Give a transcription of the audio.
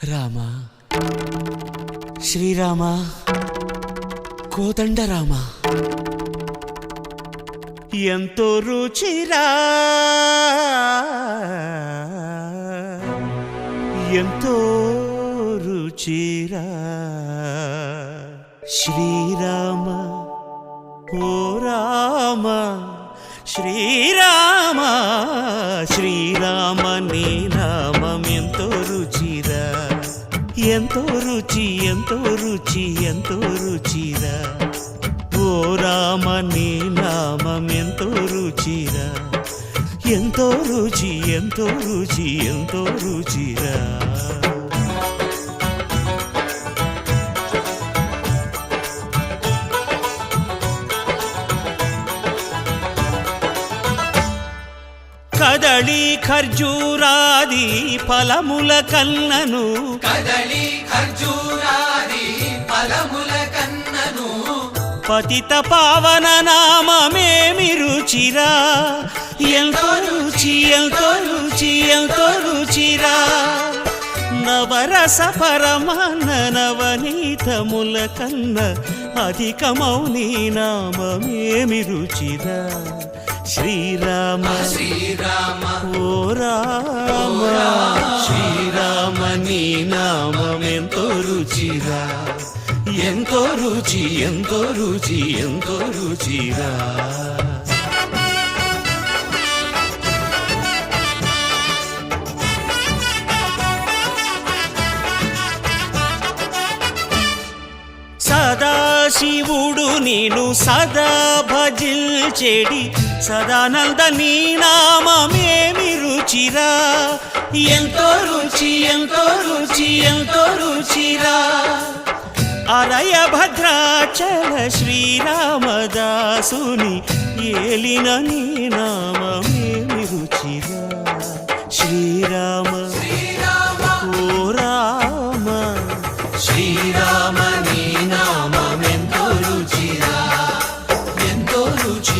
రామ శ్రీరామ కోదండ రామ ఎంతో రుచిరా ఎంతో రుచిరా శ్రీరామ ఓ రామ శ్రీరామ శ్రీరామ నీ నామం ఎంతో రుచిరా ఎంతో రుచి ఎంతో రుచి ఎంతో రుచిరా ఓ రామ నీ నామం ఎంతో రుచిరా ఎంతో రుచి ఎంతో రుచి ఎంతో రుచిరా కదళి ఖర్జూరాది ఫలముల కన్నను కదళి ఖర్జూరాది ఫలముల కన్నను పతిత పావన నామమేమి రుచిరా ఎంతో రుచి ఎంతో రుచి ఎంతో రుచిరా నవరస పరమాన్న నవనీతముల కన్న అధికమౌ నీ నామమేమి రుచిరా శ్రీరామ శ్రీరామ ఓ రామ శ్రీరామ నీ నామం ఎంతో రుచిరా ఎంతో రుచి ఎంతో రుచి ఎంతో రుచిరా సదాశివుడు నేను సదా భజిల్చెడి సదానంద నీ నామమేమి రుచిరా ఎంతో రుచి ఎంతో రుచి ఎంతో రుచిరా అరయ భద్రాచల శ్రీరామదాసుని ఏలిన నీ నామమేమి రుచిరా శ్రీరామ ఓ రామ శ్రీరామ నీ నామం ఎంతో రుచిరా ఎంతో రుచి